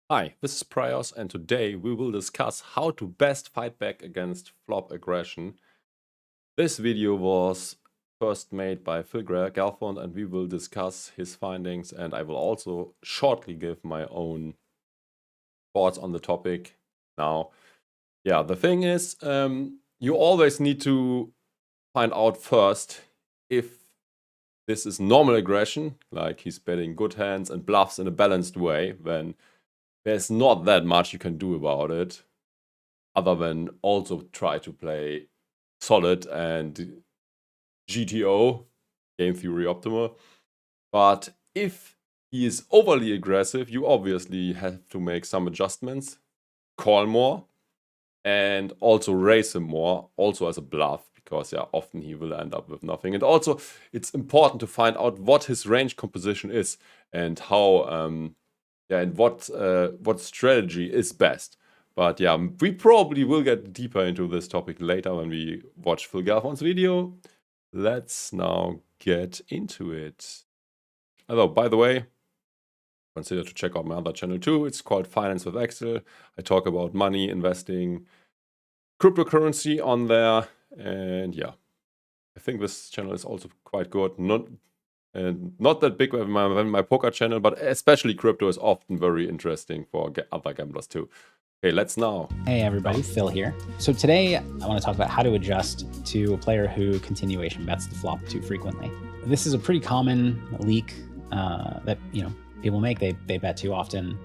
Hi, this is Praios, and today we will discuss how to best fight back against flop aggression. This video was first made by Galfond, and we will discuss his findings, and I will also shortly give my own thoughts on the topic. Now, yeah, the thing is, you always need to find out first if this is normal aggression, like he's betting good hands and bluffs in a balanced way, then there's not that much you can do about it, other than also try to play solid and GTO, game theory optimal. But if he is overly aggressive, you obviously have to make some adjustments, call more, and also raise him more, also as a bluff, because yeah, often he will end up with nothing. And also, it's important to find out what his range composition is and how, and what strategy is best. But yeah, we probably will get deeper into this topic later when we watch Phil Galfond's video. Let's now get into it. Although, by the way, consider to check out my other channel too. It's called Finance with Excel. I talk about money, investing, cryptocurrency on there. And yeah, I think this channel is also quite good. Not that big with my poker channel, but especially crypto is often very interesting for other gamblers too. Okay, let's now. Hey everybody, Phil here. So today I want to talk about how to adjust to a player who continuation bets the flop too frequently. This is a pretty common leak that people make. They bet too often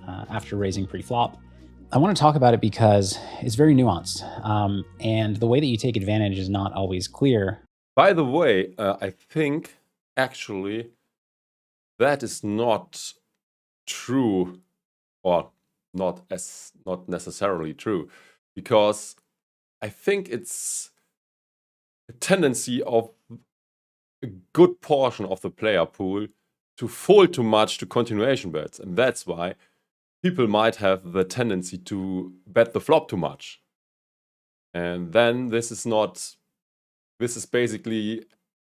after raising pre-flop. I want to talk about it because it's very nuanced, and the way that you take advantage is not always clear. By the way, I think actually that is not true, or not necessarily true, because I think it's a tendency of a good portion of the player pool to fold too much to continuation bets, and that's why people might have the tendency to bet the flop too much. And then this is basically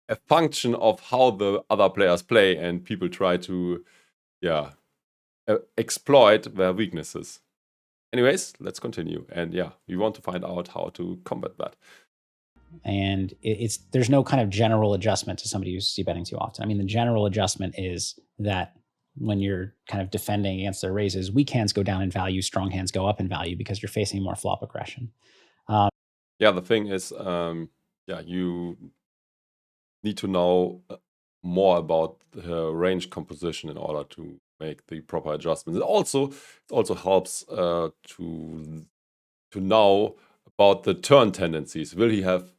a function of how the other players play, and people try to exploit their weaknesses. Anyways, let's continue. And yeah, we want to find out how to combat that. And there's no kind of general adjustment to somebody who's c-betting too often. I mean, the general adjustment is that when you're kind of defending against their raises, weak hands go down in value, strong hands go up in value because you're facing more flop aggression. Yeah, the thing is, you need to know more about the range composition in order to make the proper adjustments. It also helps to know about the turn tendencies. Will he have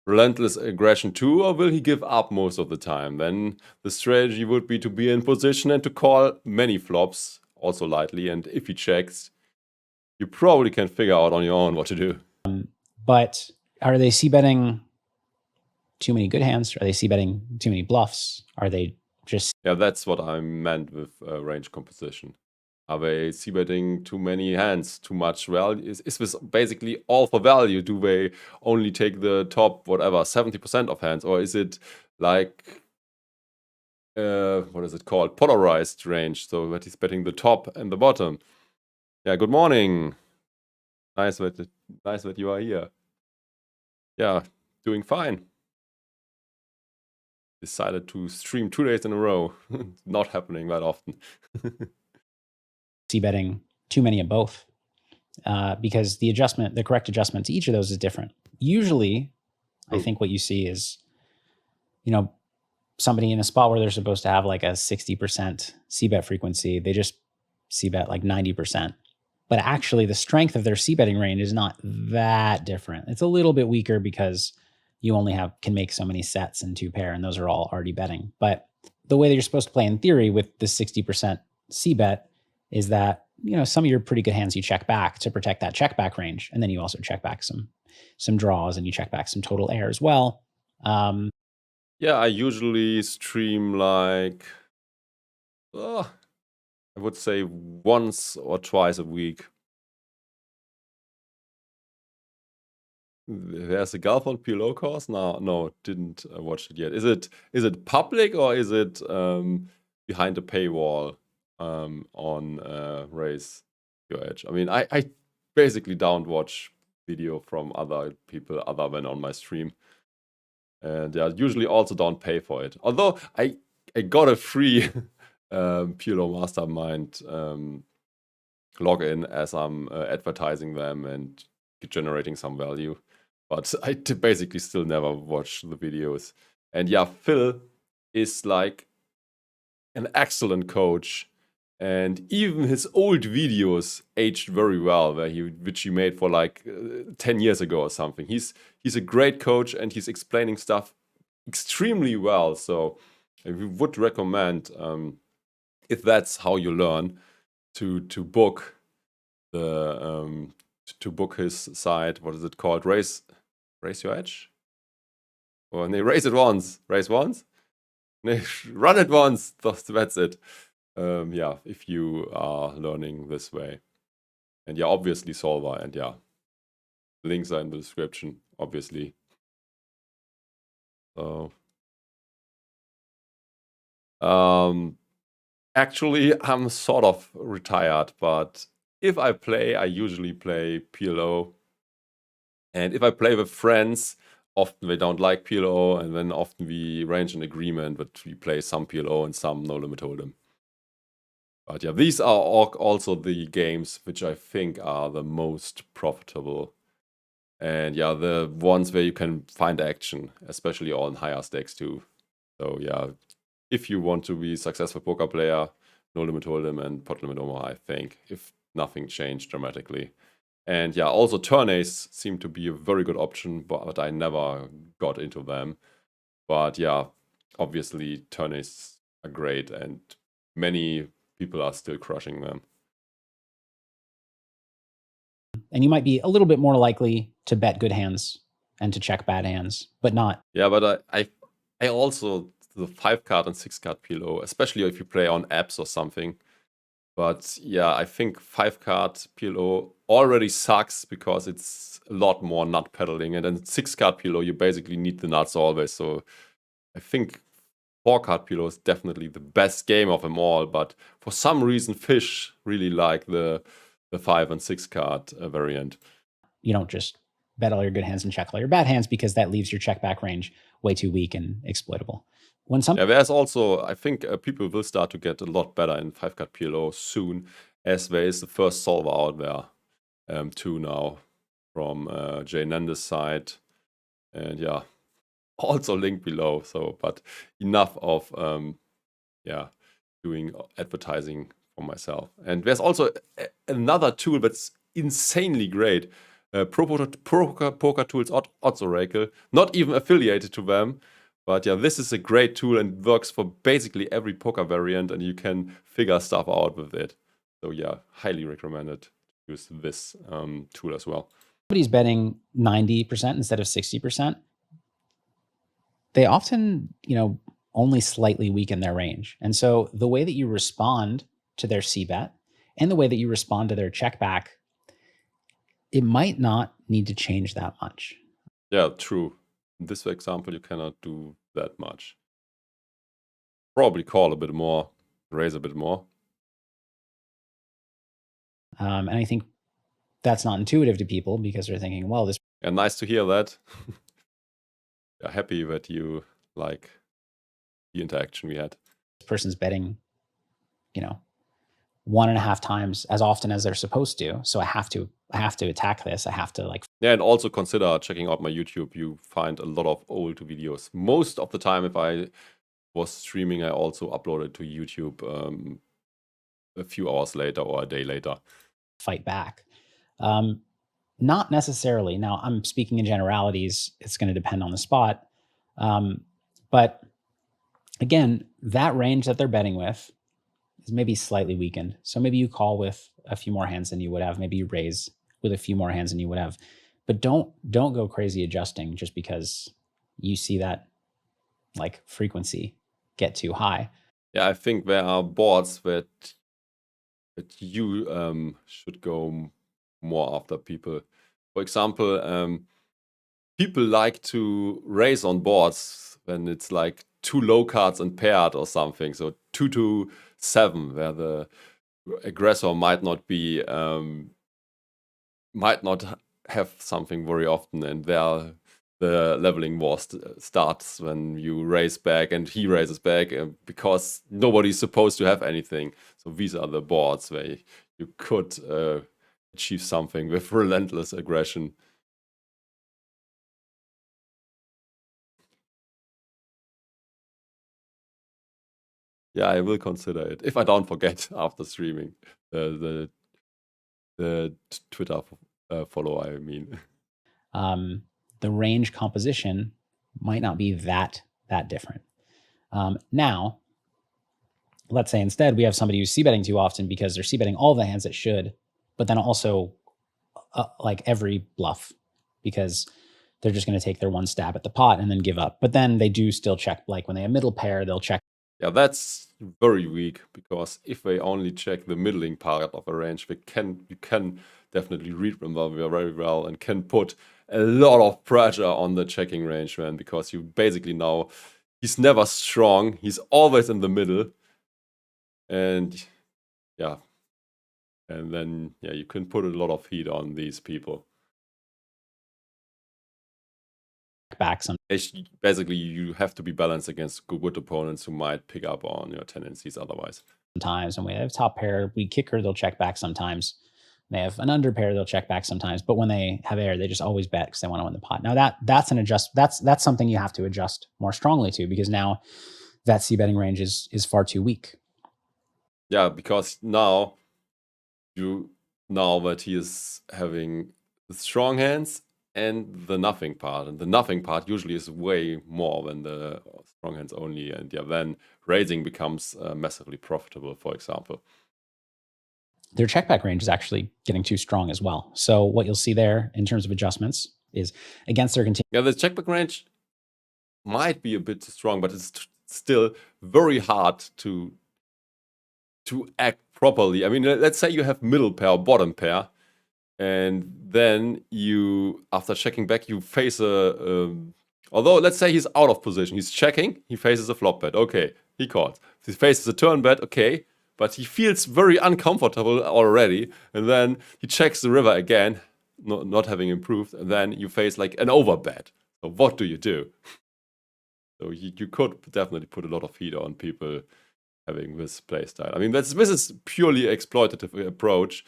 relentless aggression too, or will he give up most of the time? Then the strategy would be to be in position and to call many flops, also lightly. And if he checks, you probably can figure out on your own what to do. But are they c-betting too many good hands? Are they c-betting too many bluffs? Are they just... Yeah, that's what I meant with range composition. Are they c-betting too many hands, too much value? Is this basically all for value? Do they only take the top, whatever, 70% of hands? Or is it like, what is it called? Polarized range, so that he's betting the top and the bottom. Yeah, good morning. Nice that you are here. Yeah, doing fine. Decided to stream 2 days in a row. Not happening that often. c-betting too many of both, because the correct adjustment to each of those is different. Usually, I think what you see is, somebody in a spot where they're supposed to have like a 60% c-bet frequency, they just c-bet like 90%. But actually, the strength of their c-betting range is not that different. It's a little bit weaker because you only can make so many sets in two pair, and those are all already betting. But the way that you're supposed to play in theory with the 60% c-bet is that, some of your pretty good hands you check back to protect that check back range, and then you also check back some draws, and you check back some total air as well. Yeah, I usually stream like, I would say once or twice a week. There's a Galfond PLO course? No, didn't watch it yet. Is it public or is it behind a paywall? on Raise Your Edge. I mean, I basically don't watch video from other people other than on my stream. And I usually also don't pay for it. Although I got a free PLO Mastermind login as I'm advertising them and generating some value. But I basically still never watch the videos. And yeah, Phil is like an excellent coach. And even his old videos aged very well, which he made for like 10 years ago or something. He's a great coach and he's explaining stuff extremely well. So we would recommend, if that's how you learn, to book the to book his site. What is it called? Raise Your Edge? Or no, raise it once. Raise once? No, run it once. That's it. Yeah, if you are learning this way. And yeah, obviously Solver, and yeah, links are in the description, obviously. So actually I'm sort of retired, but if I play, I usually play PLO. And if I play with friends, often they don't like PLO, and then often we arrange an agreement that we play some PLO and some no limit hold'em. But yeah, these are also the games which I think are the most profitable. And yeah, the ones where you can find action, especially on higher stakes too. So yeah, if you want to be a successful poker player, no limit hold'em and pot limit Omaha, I think, if nothing changed dramatically. And yeah, also turn ace seem to be a very good option, but I never got into them. But yeah, obviously turn ace are great and many people are still crushing them. And you might be a little bit more likely to bet good hands and to check bad hands, but not. Yeah, but I also, the 5-card and 6-card PLO, especially if you play on apps or something. But yeah, I think 5-card PLO already sucks because it's a lot more nut peddling. And then 6-card PLO, you basically need the nuts always. So I think 4-card PLO is definitely the best game of them all. But for some reason, fish really like the 5 and 6-card variant. You don't just bet all your good hands and check all your bad hands, because that leaves your check back range way too weak and exploitable. Yeah, there's also, I think people will start to get a lot better in 5-card PLO soon, as there is the first solver out there too now from Jay Nanda's side. And yeah, also link below. So, but enough of yeah, doing advertising for myself. And there's also another tool that's insanely great. Poker Tools Odds Oracle, not even affiliated to them. But yeah, this is a great tool and works for basically every poker variant, and you can figure stuff out with it. So yeah, highly recommended to use this tool as well. Somebody's betting 90% instead of 60%. They often, only slightly weaken their range. And so the way that you respond to their c-bet and the way that you respond to their check back, it might not need to change that much. Yeah, true. In this example, you cannot do that much. Probably call a bit more, raise a bit more. And I think that's not intuitive to people because they're thinking, well, this. And nice to hear that. Yeah, happy that you like the interaction we had. This person's betting, 1.5 times as often as they're supposed to. So I have to attack this. I have to Yeah, and also consider checking out my YouTube. You find a lot of old videos. Most of the time, if I was streaming, I also uploaded to YouTube a few hours later or a day later. Fight back. Not necessarily. Now, I'm speaking in generalities. It's going to depend on the spot. But again, that range that they're betting with is maybe slightly weakened. So maybe you call with a few more hands than you would have. Maybe you raise with a few more hands than you would have. But don't go crazy adjusting just because you see that frequency get too high. Yeah, I think there are boards that you should go more after people. For example, people like to raise on boards when it's like 2 low cards and paired or something. So 2 to 7, where the aggressor might not have something very often, and there the leveling war starts when you raise back and he raises back, because nobody's supposed to have anything. So these are the boards where you could achieve something with relentless aggression. Yeah, I will consider it if I don't forget after streaming the Twitter follow. I mean, the range composition might not be that different. Now, let's say instead we have somebody who's c-betting too often because they're c-betting all the hands it should, but then also like every bluff, because they're just going to take their one stab at the pot and then give up. But then they do still check, like when they have middle pair, they'll check. Yeah, that's very weak, because if they only check the middling part of a range, you can definitely read them very well and can put a lot of pressure on the checking range man, because you basically know he's never strong, he's always in the middle, and yeah, and then yeah, you can put a lot of heat on these people. Back some. Basically, you have to be balanced against good opponents who might pick up on your tendencies otherwise. Sometimes when we have top pair, we kicker, they'll check back sometimes. They have an under pair, they'll check back sometimes. But when they have air, they just always bet because they want to win the pot. Now that's an adjust. That's something you have to adjust more strongly to, because now that c-betting range is far too weak. Yeah, because now that he is having the strong hands and the nothing part, and the nothing part usually is way more than the strong hands only, and yeah, then raising becomes massively profitable, for example. Their check back range is actually getting too strong as well. So what you'll see there in terms of adjustments is against their continued. Yeah, the check back range might be a bit strong, but it's still very hard to act properly. I mean, let's say you have middle pair or bottom pair, and then you, after checking back, you face although let's say he's out of position, he's checking, he faces a flop bet, okay, he calls. He faces a turn bet, okay, but he feels very uncomfortable already, and then he checks the river again, not having improved, and then you face like an overbet. So what do you do? So you could definitely put a lot of heat on people having this playstyle. I mean, this is purely exploitative approach,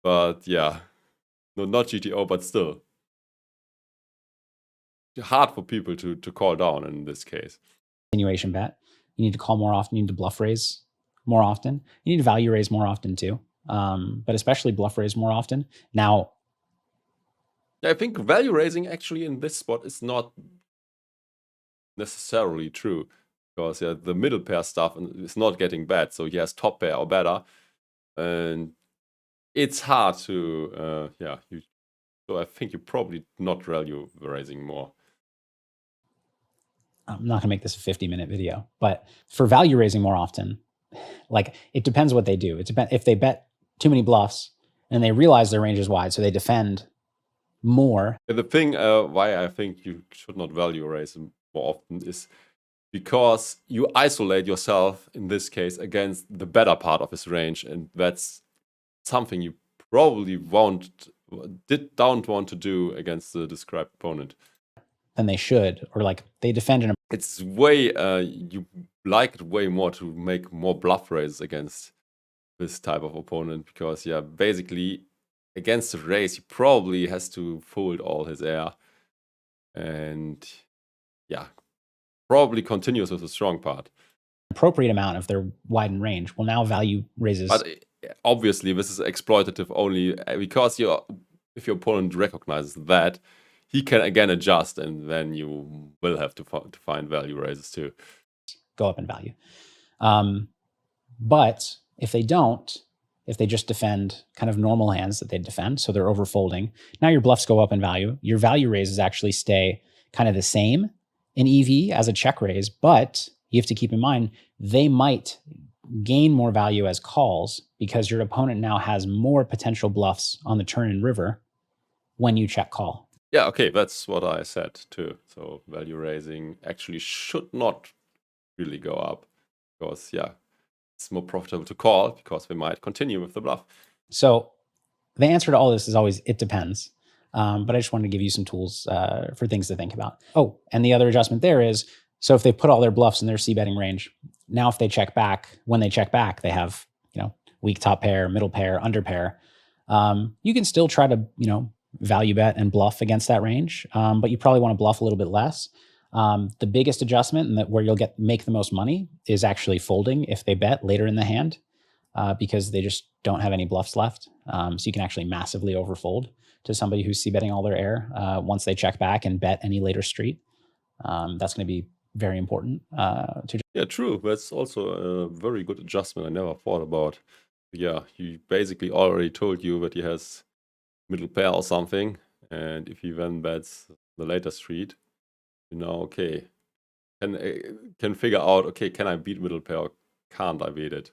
but yeah, no, not GTO, but still hard for people to call down in this case. Continuation bet. You need to call more often. You need to bluff raise more often. You need to value raise more often too, but especially bluff raise more often. Now, I think value raising actually in this spot is not necessarily true, because yeah, the middle pair stuff is not getting bad, so he has top pair or better, and it's hard to so I think you probably not value raising more. I'm not gonna make this a 50-minute video, but for value raising more often, like it depends what they do. It depends if they bet too many bluffs and they realize their range is wide, so they defend more. The thing why I think you should not value raise more often is because you isolate yourself in this case against the better part of his range, and that's something you probably don't want to do against the described opponent. Than they should, or like they defend in a. It's way you like it way more to make more bluff raises against this type of opponent, because yeah, basically against the raise he probably has to fold all his air, and yeah, probably continues with the strong part. Appropriate amount of their widened range. Well, now value raises. But obviously this is exploitative only because if your opponent recognizes that, he can again adjust, and then you will have to find value raises too. Go up in value. But if they don't, if they just defend kind of normal hands that they defend, so they're overfolding, now your bluffs go up in value. Your value raises actually stay kind of the same in EV as a check raise, but you have to keep in mind they might gain more value as calls because your opponent now has more potential bluffs on the turn and river when you check call. Yeah, okay, that's what I said too. So value raising actually should not really go up, because yeah, it's more profitable to call because they might continue with the bluff. So the answer to all this is always, it depends. But I just wanted to give you some tools for things to think about. Oh, and the other adjustment there is, so if they put all their bluffs in their c-betting range, now if they check back, when they check back, they have, weak top pair, middle pair, under pair. You can still try to, value bet and bluff against that range, but you probably want to bluff a little bit less. The biggest adjustment and where you'll make the most money is actually folding if they bet later in the hand, because they just don't have any bluffs left. So you can actually massively overfold to somebody who's c-betting all their air once they check back and bet any later street. That's going to be very important. Yeah, true. That's also a very good adjustment I never thought about. Yeah, he basically already told you that he has middle pair or something, and if he then bets the later street, okay, can figure out, okay, can I beat middle pair or can't I beat it?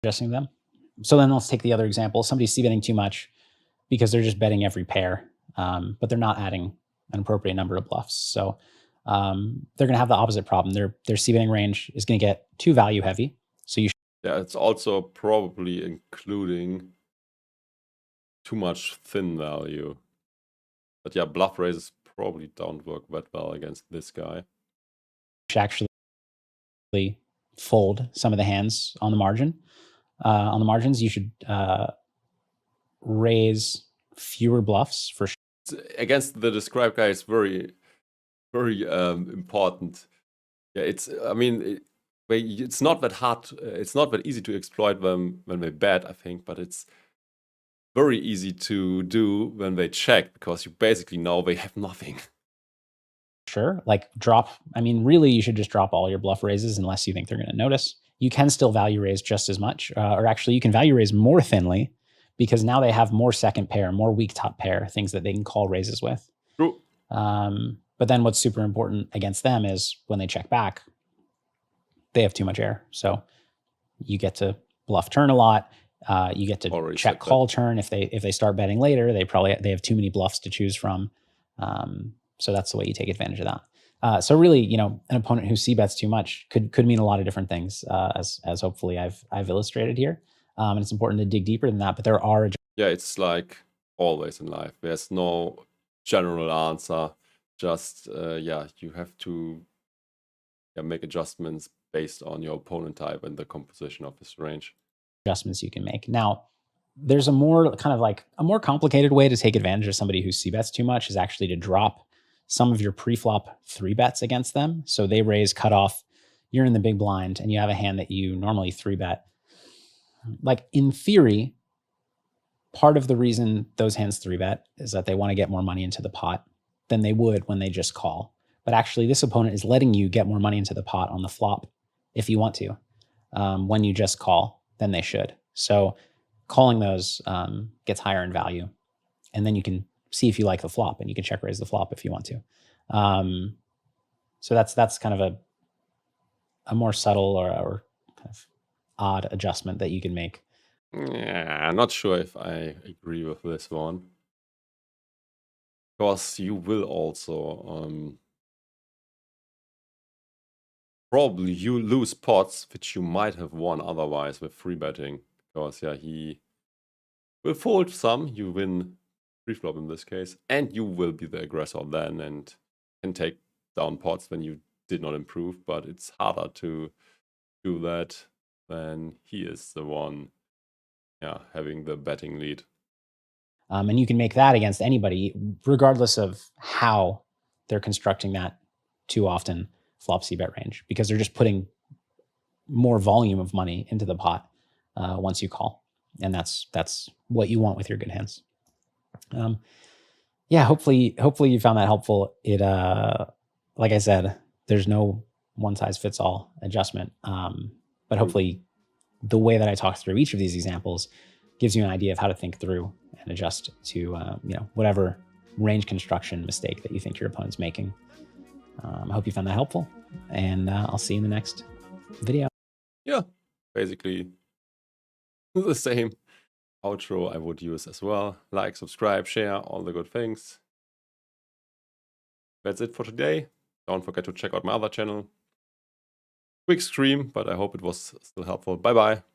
Adjusting them. So then let's take the other example. Somebody's c-betting too much because they're just betting every pair, but they're not adding an appropriate number of bluffs. So they're going to have the opposite problem. Their c-betting range is going to get too value heavy. So you yeah, it's also probably including too much thin value. But yeah, bluff raises probably don't work that well against this guy. should actually fold some of the hands on the margin. On the margins, you should raise fewer bluffs for sure. Against the described guy, it's very, very important. Yeah, it's not that hard. It's not that easy to exploit them when they bet, I think, but it's very easy to do when they check because you basically know they have nothing. Sure, like really you should just drop all your bluff raises unless you think they're going to notice. You can still value raise just as much, or actually you can value raise more thinly because now they have more second pair, more weak top pair, things that they can call raises with. True. But then what's super important against them is when they check back, they have too much air. So you get to bluff turn a lot. You get to check call turn. If they start betting later, they have too many bluffs to choose from. So that's the way you take advantage of that. So really, an opponent who c-bets too much could mean a lot of different things, as hopefully I've illustrated here. And it's important to dig deeper than that. But there are it's like always in life. There's no general answer. Just you have to make adjustments based on your opponent type and the composition of his range. Adjustments you can make. Now, there's a more complicated way to take advantage of somebody who c-bets too much is actually to drop some of your pre-flop 3-bets against them. So they raise cutoff, you're in the big blind, and you have a hand that you normally 3-bet. Like in theory, part of the reason those hands 3-bet is that they want to get more money into the pot than they would when they just call. But actually, this opponent is letting you get more money into the pot on the flop if you want to, when you just call than they should. So calling those gets higher in value. And then you can see if you like the flop and you can check raise the flop if you want to. So that's kind of a more subtle or kind of odd adjustment that you can make. Yeah, I'm not sure if I agree with this one. Because you will also probably you lose pots which you might have won otherwise with free betting. Because he will fold some, you win pre-flop in this case, and you will be the aggressor then and can take down pots when you did not improve, but it's harder to do that when he is the one having the betting lead. And you can make that against anybody, regardless of how they're constructing that too often flop c-bet range, because they're just putting more volume of money into the pot once you call. And that's what you want with your good hands. Hopefully you found that helpful. It, like I said, there's no one size fits all adjustment. But hopefully the way that I talked through each of these examples gives you an idea of how to think through and adjust to, whatever range construction mistake that you think your opponent's making. I hope you found that helpful, and I'll see you in the next video. Yeah, basically the same outro I would use as well. Like, subscribe, share, all the good things. That's it for today. Don't forget to check out my other channel. quick stream, but I hope it was still helpful. Bye-bye.